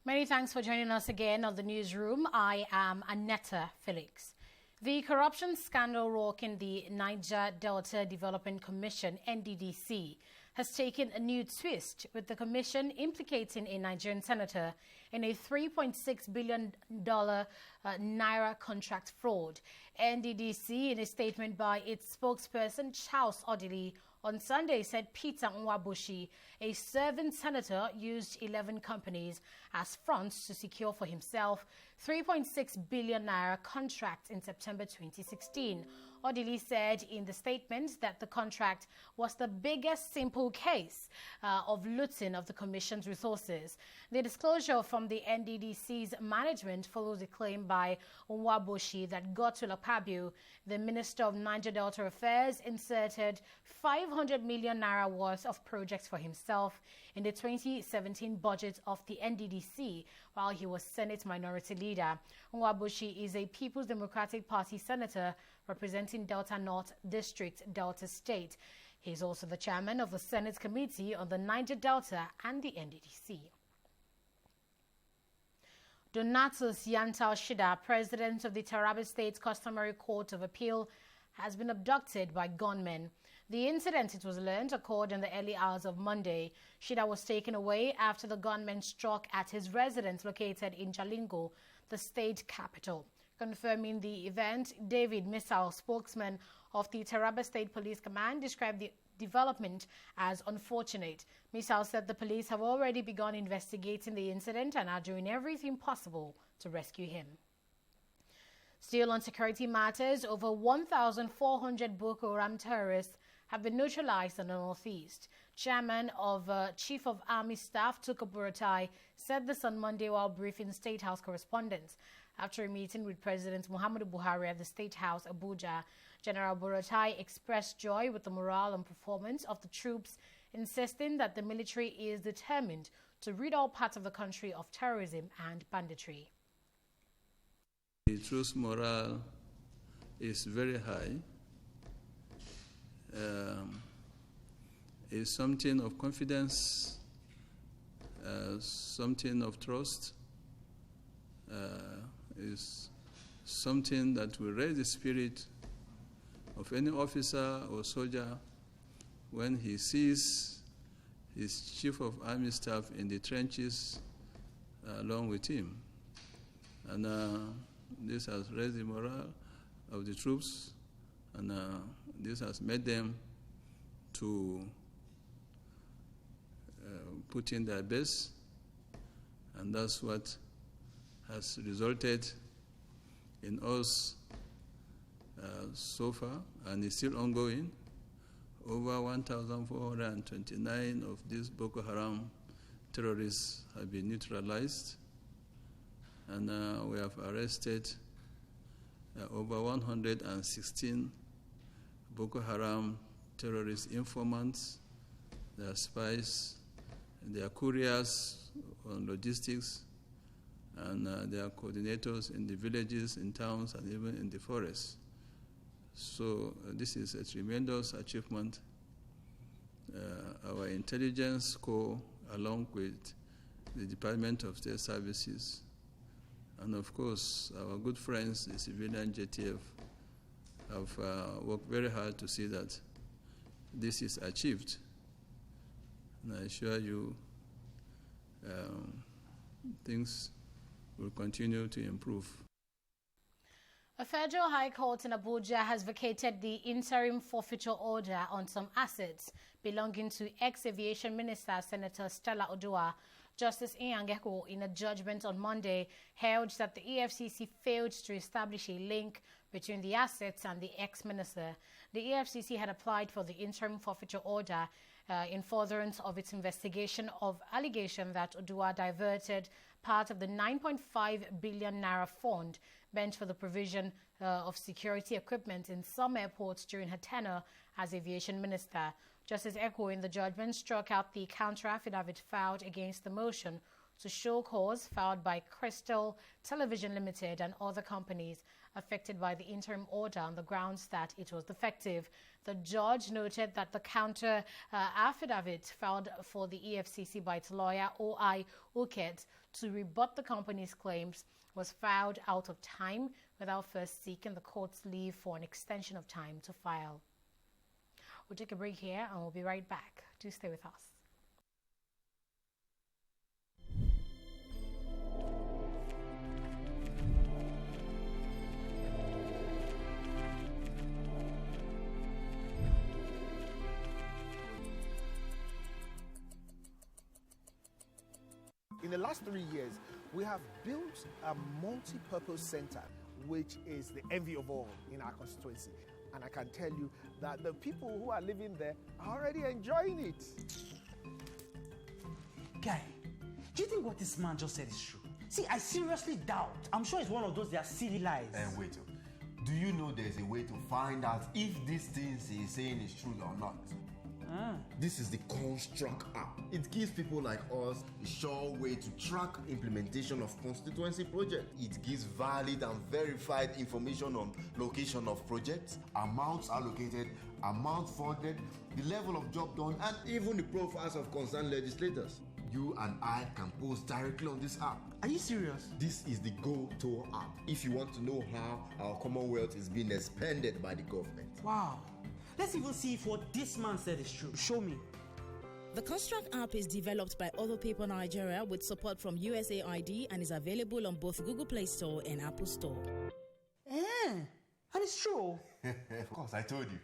Many thanks for joining us again on the newsroom. I am Annetta Felix. The corruption scandal rocking the Niger Delta Development Commission, NDDC, has taken a new twist, with the commission implicating a Nigerian senator in a $3.6 billion naira contract fraud. NDDC, in a statement by its spokesperson, Charles Odili, on Sunday said Peter Nwabushi, a serving senator, used 11 companies as fronts to secure for himself $3.6 billion naira contracts in September 2016. Odili said in the statement that the contract was the biggest simple case of looting of the Commission's resources. The disclosure from the NDDC's management follows a claim by Nwabushi that Godswill Akpabio, the Minister of Niger Delta Affairs, inserted 500 million naira worth of projects for himself in the 2017 budget of the NDDC while he was Senate Minority Leader. Nwabushi is a People's Democratic Party senator representing Delta North District, Delta State. He is also the chairman of the Senate Committee on the Niger Delta and the NDDC. Donatus Yantal Shida, president of the Taraba State Customary Court of Appeal, has been abducted by gunmen. The incident, it was learned, occurred in the early hours of Monday. Shida was taken away after the gunmen struck at his residence located in Jalingo, the state capital. Confirming the event, David Misal, spokesman of the Taraba State Police Command, described the development as unfortunate. Misal said the police have already begun investigating the incident and are doing everything possible to rescue him. Still on security matters, over 1,400 Boko Haram terrorists have been neutralized in the northeast. Chairman of Chief of Army Staff Tukur Buratai said this on Monday while briefing State House correspondents. After a meeting with President Muhammadu Buhari at the State House, Abuja, General Buratai expressed joy with the morale and performance of the troops, insisting that the military is determined to rid all parts of the country of terrorism and banditry. The troops' morale is very high. It's something of confidence, something of trust. Is something that will raise the spirit of any officer or soldier when he sees his chief of army staff in the trenches along with him. And this has raised the morale of the troops, and this has made them to put in their best, and that's what has resulted in us so far, and is still ongoing. Over 1,429 of these Boko Haram terrorists have been neutralized, and we have arrested over 116 Boko Haram terrorist informants, their spies, their couriers on logistics, and their coordinators in the villages, in towns, and even in the forests. So this is a tremendous achievement. Our intelligence corps, along with the Department of State Services, and of course our good friends, the civilian JTF, have worked very hard to see that this is achieved. And I assure you things will continue to improve. A federal high court in Abuja has vacated the interim forfeiture order on some assets belonging to ex-aviation minister Senator Stella Odua. Justice Inyangeko, in a judgment on Monday, held that the EFCC failed to establish a link between the assets and the ex-minister. The EFCC had applied for the interim forfeiture order in furtherance of its investigation of allegation that Odua diverted part of the 9.5 billion naira fund meant for the provision of security equipment in some airports during her tenure as aviation minister. Justice Eko, in the judgment, struck out the counter-affidavit filed against the motion to show cause filed by Crystal Television Limited and other companies affected by the interim order on the grounds that it was defective. The judge noted that the counter affidavit filed for the EFCC by its lawyer O.I. Uket to rebut the company's claims was filed out of time without first seeking the court's leave for an extension of time to file. We'll take a break here and we'll be right back. Do stay with us. In the last 3 years, we have built a multi-purpose center, which is the envy of all in our constituency. And I can tell you that the people who are living there are already enjoying it. Guy, do you think what this man just said is true? See, I seriously doubt. I'm sure it's one of those their silly lies. And wait, do you know there's a way to find out if these things he's saying is true or not? This is the Construct app. It gives people like us a sure way to track implementation of constituency projects. It gives valid and verified information on location of projects, amounts allocated, amount funded, the level of job done, and even the profiles of concerned legislators. You and I can post directly on this app. Are you serious? This is the Go-To app if you want to know how our Commonwealth is being expanded by the government. Wow. Let's even see if what this man said is true. Show me. The Construct app is developed by Other Paper Nigeria with support from USAID and is available on both Google Play Store and Apple Store. And it's true. Of course, I told you.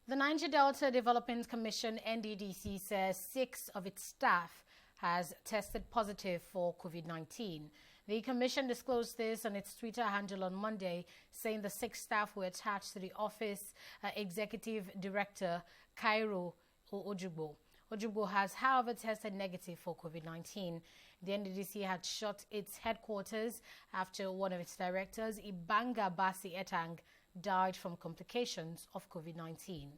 The Niger Delta Development Commission, NDDC, says 6 of its staff has tested positive for COVID-19. The commission disclosed this on its Twitter handle on Monday, saying the 6 staff were attached to the office executive director, Cairo Ojugbo. Ojugbo has, however, tested negative for COVID-19. The NDDC had shut its headquarters after one of its directors, Ibanga Basi Etang, died from complications of COVID-19.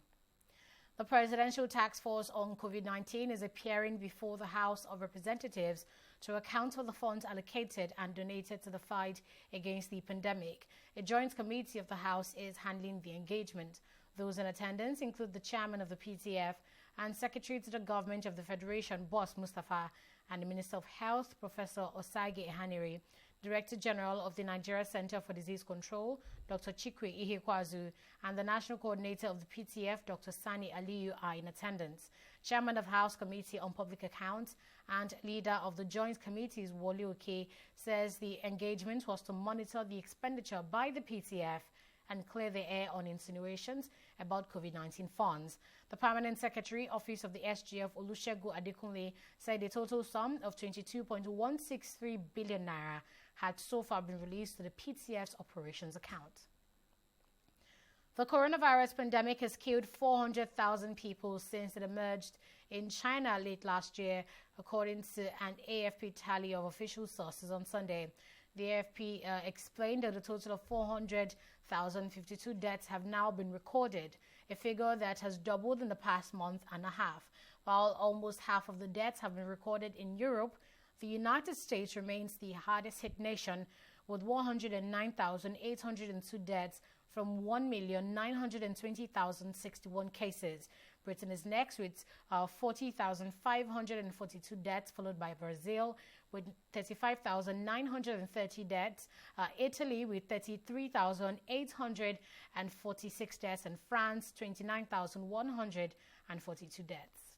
The Presidential Task Force on COVID-19 is appearing before the House of Representatives to account for the funds allocated and donated to the fight against the pandemic. A joint committee of the House is handling the engagement. Those in attendance include the chairman of the PTF and Secretary to the Government of the Federation, Boss Mustafa, and the Minister of Health, Professor Osage Ehanire, Director General of the Nigeria Center for Disease Control, Dr. Chikwe Ihekwazu, and the National Coordinator of the PTF, Dr. Sani Aliyu, are in attendance. Chairman of House Committee on Public Accounts and leader of the Joint Committees, Wole Oke, says the engagement was to monitor the expenditure by the PTF and clear the air on insinuations about COVID-19 funds. The Permanent Secretary, Office of the SGF, Olusegun Adekunle, said a total sum of 22.163 billion naira had so far been released to the PTF's operations account. The coronavirus pandemic has killed 400,000 people since it emerged in China late last year, according to an AFP tally of official sources on Sunday. The AFP explained that a total of 400,052 deaths have now been recorded, a figure that has doubled in the past month and a half. While almost half of the deaths have been recorded in Europe, the United States remains the hardest hit nation with 109,802 deaths from 1,920,061 cases. Britain is next with 40,542 deaths, followed by Brazil with 35,930 deaths, Italy with 33,846 deaths, and France 29,142 deaths.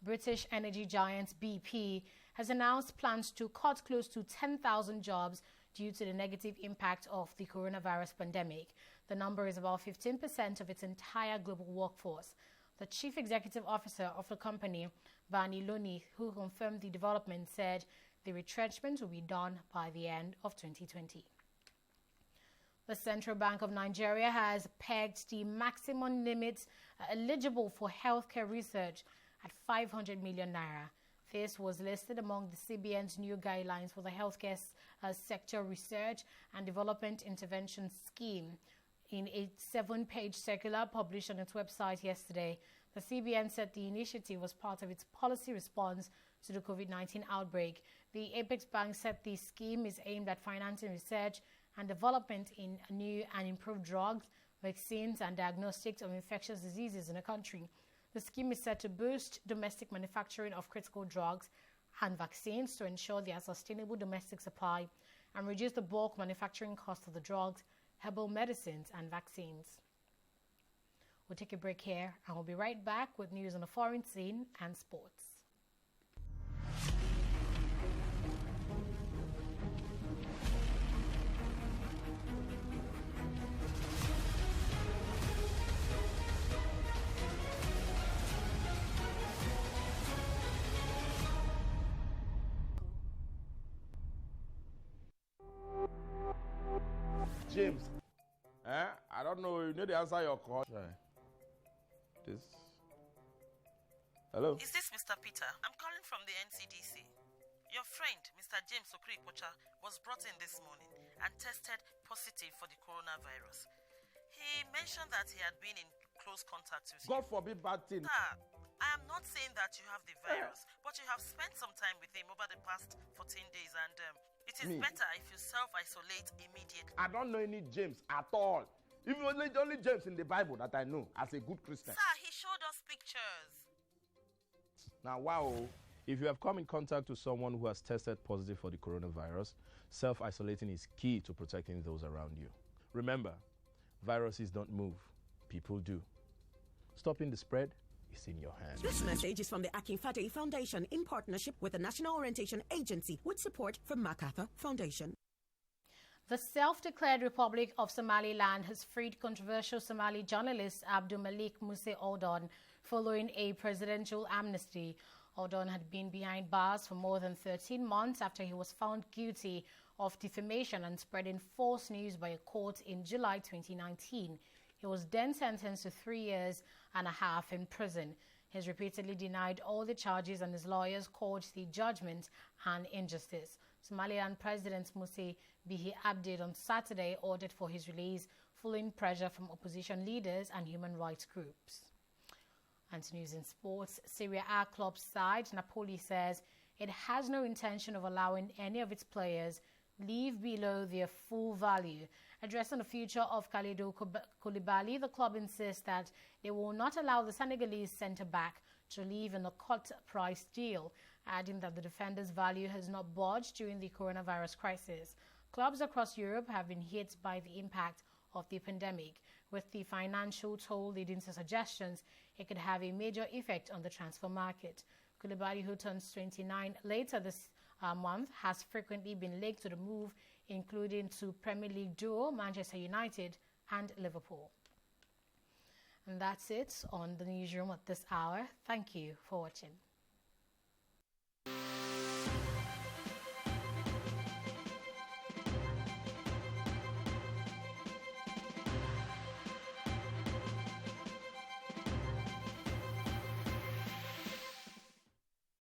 British energy giant BP has announced plans to cut close to 10,000 jobs due to the negative impact of the coronavirus pandemic. The number is about 15% of its entire global workforce. The chief executive officer of the company, Bani Loni, who confirmed the development, said the retrenchment will be done by the end of 2020. The Central Bank of Nigeria has pegged the maximum limits eligible for healthcare research at 500 million naira. This was listed among the CBN's new guidelines for the healthcare sector research and development intervention scheme. In a 7-page circular published on its website yesterday, The CBN said the initiative was part of its policy response to the COVID-19 outbreak. The Apex Bank said the scheme is aimed at financing research and development in new and improved drugs, vaccines, and diagnostics of infectious diseases in the country. The scheme is set to boost domestic manufacturing of critical drugs and vaccines to ensure their sustainable domestic supply and reduce the bulk manufacturing cost of the drugs, herbal medicines, and vaccines. We'll take a break here and we'll be right back with news on the foreign scene and sports. James, I don't know. You know the answer your call. Right. This. Hello. Is this Mr. Peter? I'm calling from the NCDC. Your friend, Mr. James Okripocha, was brought in this morning and tested positive for the coronavirus. He mentioned that he had been in close contact with you. God forbid bad thing. Sir, I am not saying that you have the virus, but you have spent some time with him over the past 14 days and it is better if you self-isolate immediately. I don't know any James at all. Even only James in the Bible that I know as a good Christian. Sir, he showed us pictures. Now, wow. If you have come in contact with someone who has tested positive for the coronavirus, self-isolating is key to protecting those around you. Remember, viruses don't move, people do. Stopping the spread is in your hands. This message is from the Akinfade Foundation in partnership with the National Orientation Agency with support from MacArthur Foundation. The self-declared Republic of Somaliland has freed controversial Somali journalist Abdul Malik Muse Oldon following a presidential amnesty. Oldon had been behind bars for more than 13 months after he was found guilty of defamation and spreading false news by a court in July 2019. He was then sentenced to 3.5 years in prison. He has repeatedly denied all the charges and his lawyers called the judgment an injustice. Somaliland President Muse Bihi Abdi on Saturday ordered for his release following pressure from opposition leaders and human rights groups. And to news in sports, Serie A club side Napoli says it has no intention of allowing any of its players leave below their full value. Addressing the future of Kalidou Koulibaly, the club insists that they will not allow the Senegalese centre-back to leave in a cut-price deal, adding that the defender's value has not budged during the coronavirus crisis. Clubs across Europe have been hit by the impact of the pandemic, with the financial toll leading to suggestions it could have a major effect on the transfer market. Koulibaly, who turns 29 later this month, has frequently been linked to the move, including to Premier League duo Manchester United and Liverpool. And that's it on the newsroom at this hour. Thank you for watching.